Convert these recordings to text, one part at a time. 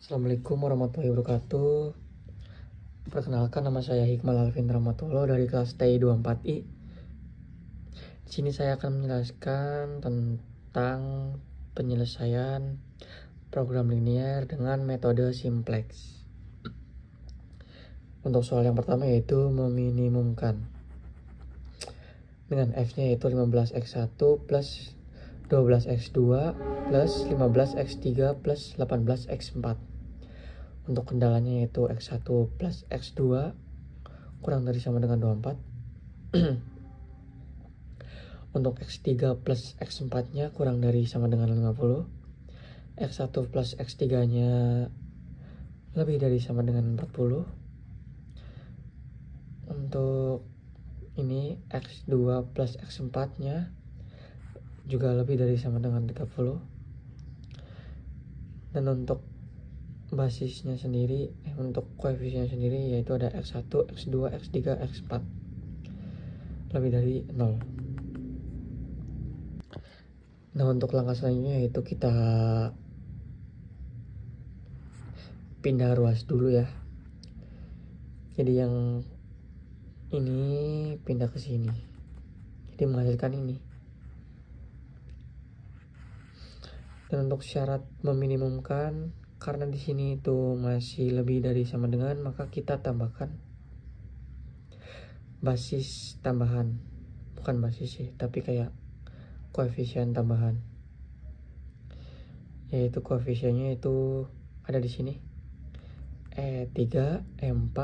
Assalamualaikum warahmatullahi wabarakatuh. Perkenalkan, nama saya Hikmal Alvin Ramatullah dari kelas TI24I. Di sini saya akan menjelaskan tentang penyelesaian program linier dengan metode simplex. Untuk soal yang pertama yaitu meminimumkan. Dengan F-nya yaitu 15x1 plus 12x2 plus 15x3 plus 18x4. Untuk kendalanya yaitu x1 plus x2 kurang dari sama dengan 24. Untuk x3 plus x4 nya kurang dari sama dengan 50. x1 plus x3 nya lebih dari sama dengan 40. Untuk ini x2 plus x4 nya juga lebih dari sama dengan 30. Dan untuk basisnya sendiri, untuk koefisiennya sendiri yaitu ada x1, x2, x3, x4 lebih dari 0. Nah, untuk langkah selanjutnya yaitu kita pindah ruas dulu ya. Jadi yang ini pindah ke sini, jadi menghasilkan ini. Dan untuk syarat meminimumkan, karena di sini itu masih lebih dari sama dengan, maka kita tambahkan basis tambahan, bukan basis sih, tapi kayak koefisien tambahan. Yaitu koefisiennya itu ada di sini, E3, E4.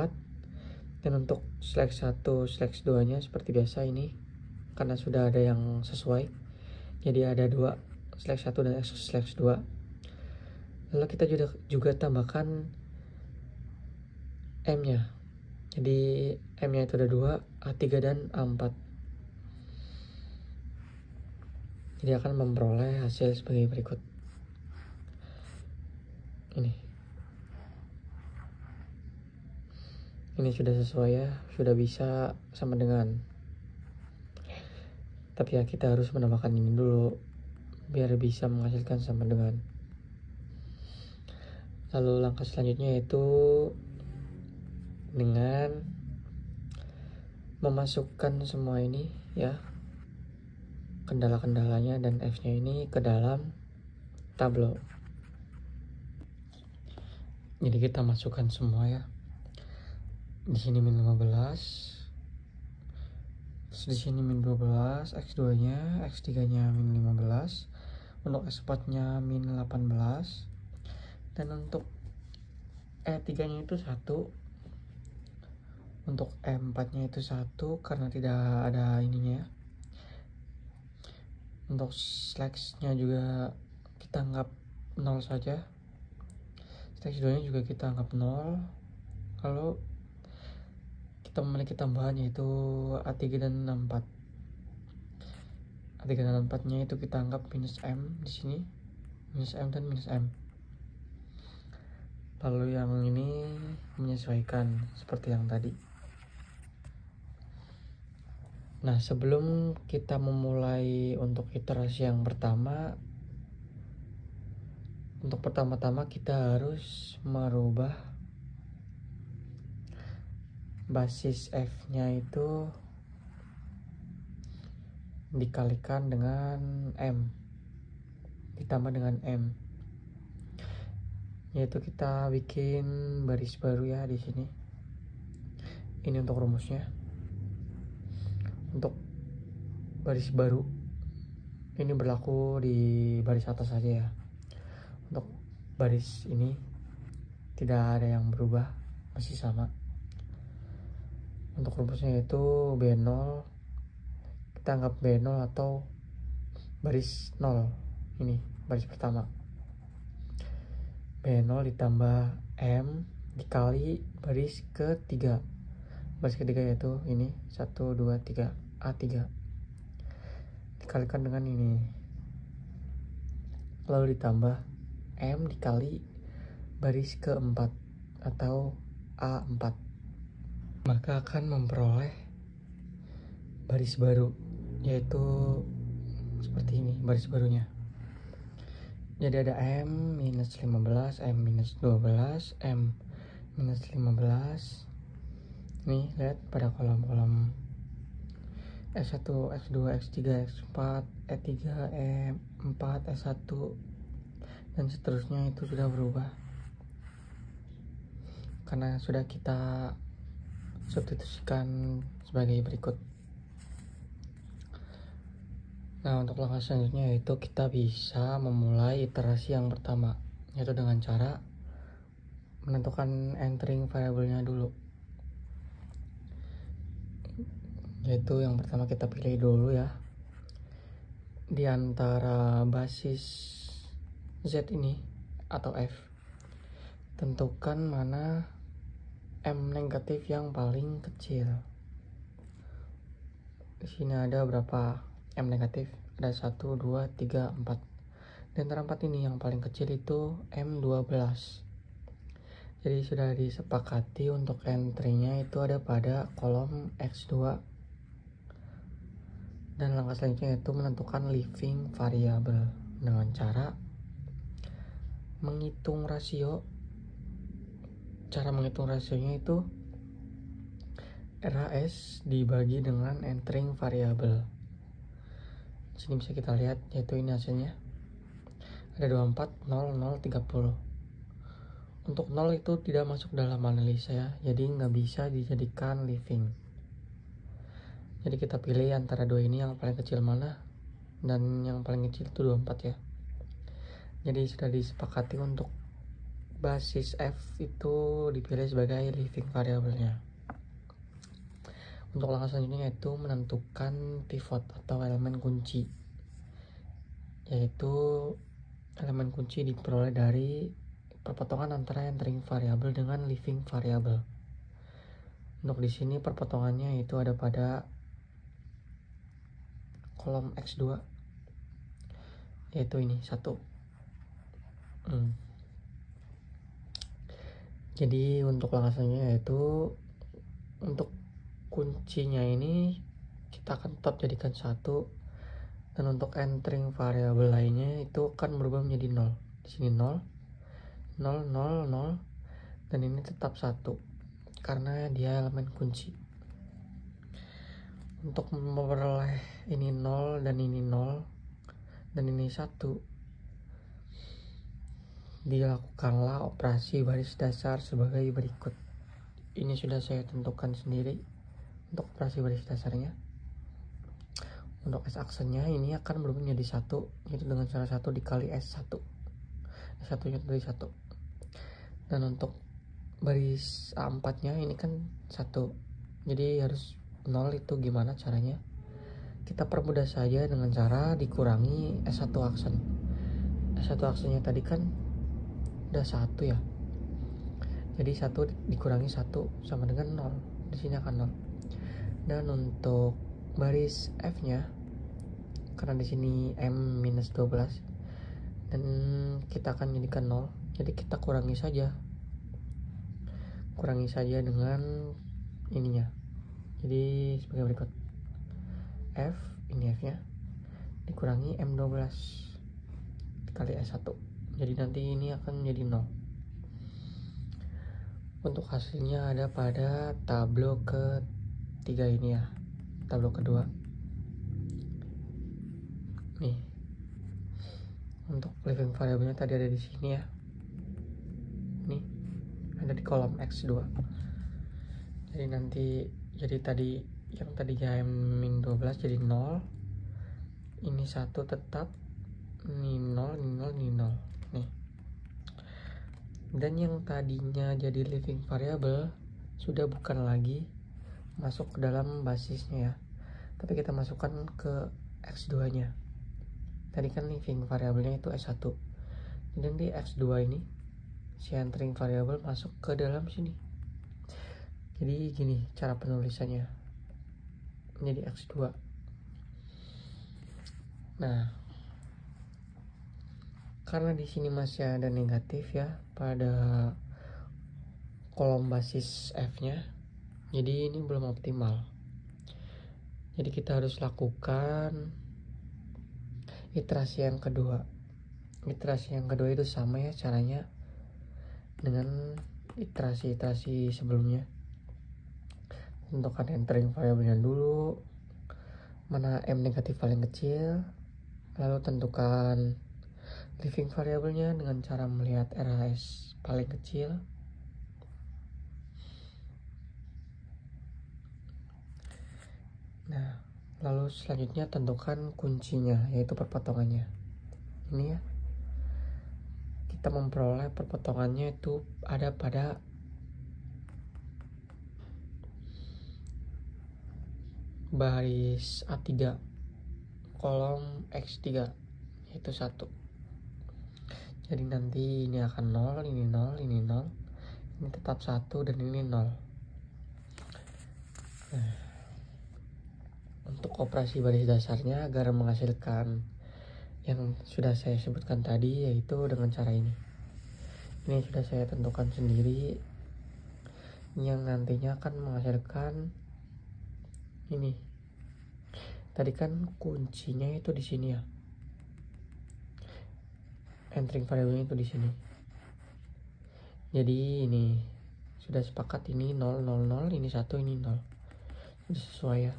Dan untuk slash 1, slash 2 nya seperti biasa ini, karena sudah ada yang sesuai, jadi ada 2 slash 1 dan slash 2. Lalu kita juga tambahkan M nya. Jadi M nya itu ada 2, A3 dan A4. Jadi akan memperoleh hasil sebagai berikut. Ini sudah sesuai ya, sudah bisa sama dengan. Tapi ya kita harus menambahkan ini dulu biar bisa menghasilkan sama dengan. Lalu langkah selanjutnya yaitu dengan memasukkan semua ini ya, kendala-kendalanya dan F-nya ini ke dalam tableau. Jadi kita masukkan semua ya. Di sini min 15. Terus di sini min 12, x2-nya, x3-nya min 15. Untuk x4-nya min 18. Dan untuk E3-nya itu 1. Untuk E4-nya itu 1 karena tidak ada ininya ya. Untuk slash-nya juga kita anggap 0 saja. Slash 2-nya juga kita anggap 0. Lalu kita memiliki tambahan yaitu A3 dan A4. A3 dan A4-nya itu kita anggap minus M di sini. Minus M dan minus M. Lalu yang ini menyesuaikan seperti yang tadi. Nah, sebelum kita memulai untuk iterasi yang pertama, untuk pertama-tama kita harus merubah basis F-nya itu dikalikan dengan M ditambah dengan M, yaitu kita bikin baris baru ya di sini. Ini untuk rumusnya. Untuk baris baru ini berlaku di baris atas saja ya. Untuk baris ini tidak ada yang berubah, masih sama. Untuk rumusnya yaitu B0, kita anggap B0 atau baris 0. Ini baris pertama, B0 ditambah M dikali baris ketiga. Baris ketiga yaitu ini 1, 2, 3, A3 dikalikan dengan ini, lalu ditambah M dikali baris keempat atau A4, maka akan memperoleh baris baru, yaitu seperti ini baris barunya. Jadi ada M minus 15, M minus 12, M minus 15. Nih lihat pada kolom-kolom S1, X2, X3, X4, E3, E4, S1 dan seterusnya itu sudah berubah karena sudah kita substitusikan sebagai berikut. Nah, untuk langkah selanjutnya yaitu kita bisa memulai iterasi yang pertama, yaitu dengan cara menentukan entering variabelnya dulu. Yaitu yang pertama kita pilih dulu ya, di antara basis Z ini atau F, tentukan mana M negatif yang paling kecil. Di sini ada berapa M negatif? Ada 1, 2, 3, 4. Di antara 4 ini yang paling kecil itu M12. Jadi sudah disepakati untuk entry-nya itu ada pada kolom X2. Dan langkah selanjutnya itu menentukan living variable dengan cara menghitung rasio. Cara menghitung rasionya itu RAS dibagi dengan entering variable. Di sini bisa kita lihat yaitu ini hasilnya. Ada 24, 0, 0, 30. Untuk 0 itu tidak masuk dalam analisa ya, jadi nggak bisa dijadikan living. Jadi kita pilih antara dua ini yang paling kecil mana, dan yang paling kecil itu 24 ya. Jadi sudah disepakati untuk basis F itu dipilih sebagai living variabelnya. Untuk langkah selanjutnya yaitu menentukan pivot atau elemen kunci. Yaitu elemen kunci diperoleh dari perpotongan antara entering variable dengan living variable. Untuk di sini perpotongannya itu ada pada kolom X2, yaitu ini 1. Jadi untuk langkah selanjutnya yaitu untuk kuncinya ini kita akan tetap jadikan 1, dan untuk entering variabel lainnya itu akan berubah menjadi 0. Di sini 0, 0, 0, 0, dan ini tetap 1 karena dia elemen kunci. Untuk memperoleh ini 0 dan ini 0 dan ini 1, dilakukanlah operasi baris dasar sebagai berikut. Ini sudah saya tentukan sendiri untuk operasi baris dasarnya. Untuk S aksennya ini akan berubah menjadi 1, yaitu dengan cara 1 dikali S1. S1 nya dari 1. Dan untuk baris A4 nya ini kan 1, jadi harus 0. Itu gimana caranya? Kita permudah saja dengan cara dikurangi S1 aksen. S1 aksennya tadi kan udah 1 ya. Jadi 1 dikurangi 1 sama dengan 0. Di sini akan 0. Dan untuk baris F-nya, karena di sini M minus 12 dan kita akan jadikan 0, jadi kita kurangi saja dengan ininya. Jadi sebagai berikut, F, ini F-nya dikurangi M12 dikali S1, jadi nanti ini akan menjadi 0. Untuk hasilnya ada pada tablo ketiga ini ya, tablo kedua nih. Untuk living variabelnya tadi ada di sini ya, nih ada di kolom X2. Jadi nanti tadi yang tadinya M-12 jadi 0, ini 1 tetap, ini 0, ini 0, ini 0 nih. Dan yang tadinya jadi living variable sudah bukan lagi masuk ke dalam basisnya ya, tapi kita masukkan ke X2 nya. Tadi kan living variabelnya itu S1, dan di X2 ini si entering variable masuk ke dalam sini. Jadi gini cara penulisannya, menjadi X2. Nah, karena di sini masih ada negatif ya pada kolom basis F-nya, jadi ini belum optimal. Jadi kita harus lakukan iterasi yang kedua, iterasi yang kedua itu sama ya caranya dengan iterasi sebelumnya. Tentukan entering variabelnya dulu, mana M negatif paling kecil, lalu tentukan living variabelnya dengan cara melihat RHS paling kecil. Nah, lalu selanjutnya tentukan kuncinya, yaitu perpotongannya. Ini ya, kita memperoleh perpotongannya itu ada pada baris A3 kolom X3, yaitu 1. Jadi nanti ini akan 0, ini 0, ini 0, ini tetap 1, dan ini 0. Nah, untuk operasi baris dasarnya agar menghasilkan yang sudah saya sebutkan tadi, yaitu dengan cara ini. Ini sudah saya tentukan sendiri, yang nantinya akan menghasilkan ini. Tadi kan kuncinya itu di sini ya, entering variabelnya itu di sini. Jadi ini sudah sepakat, ini 0, 0, 0, ini 1, ini 0. Sudah sesuai ya.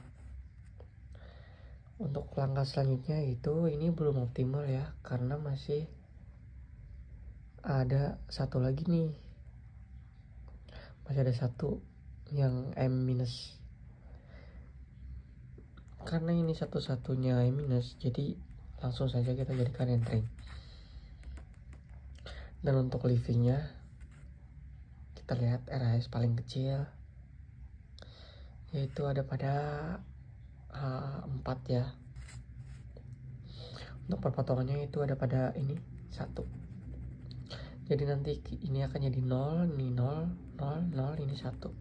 Untuk langkah selanjutnya itu ini belum optimal ya, karena masih ada satu lagi nih. Masih ada satu yang M minus. Karena ini satu-satunya M minus, jadi langsung saja kita jadikan entering. Dan untuk livingnya, kita lihat RHS paling kecil, yaitu ada pada H4 ya. Untuk perpotongannya itu ada pada ini 1. Jadi nanti ini akan jadi 0, ini 0, 0, 0, ini 1.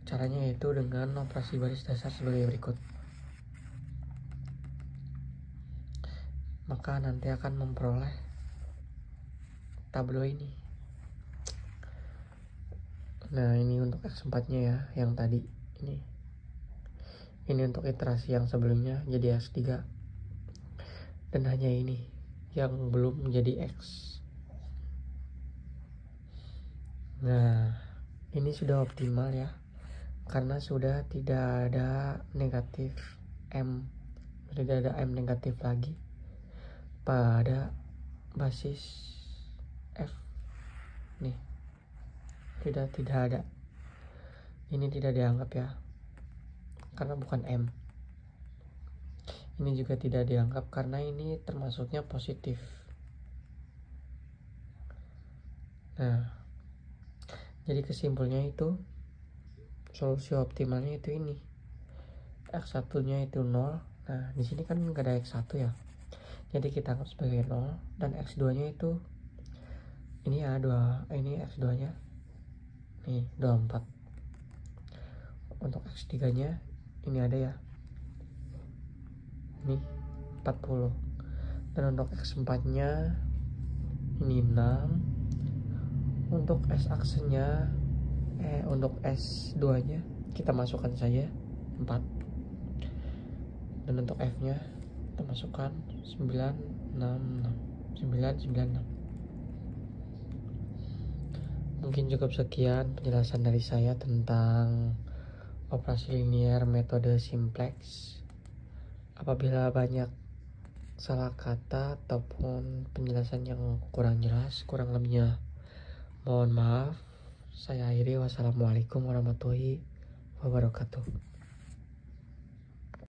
Caranya yaitu dengan operasi baris dasar sebagai berikut. Maka nanti akan memperoleh tablo ini. Nah, ini untuk X4 nya ya, yang tadi ini. Ini untuk iterasi yang sebelumnya jadi X3. Dan hanya ini yang belum menjadi X. Nah, ini sudah optimal ya, karena sudah tidak ada negatif M, tidak ada M negatif lagi pada basis F. Nih, tidak ada. Ini tidak dianggap ya, karena bukan M. Ini juga tidak dianggap karena ini termasuknya positif. Nah, jadi kesimpulannya itu solusi optimalnya itu ini. X1 nya itu 0. Nah, di sini kan nggak ada X1 ya, jadi kita anggap sebagai 0. Dan X2 nya itu ini ya, ini X2 nya nih 24. Untuk X3 nya ini ada ya, ini 40. Dan untuk X4 nya ini 6. Untuk S aksenya untuk S2 nya kita masukkan saja 4. Dan untuk F nya kita masukkan 996. Mungkin cukup sekian penjelasan dari saya tentang operasi linier metode simplex. Apabila banyak salah kata ataupun penjelasan yang kurang jelas, kurang lebihnya mohon maaf. Saya akhiri, wassalamualaikum warahmatullahi wabarakatuh.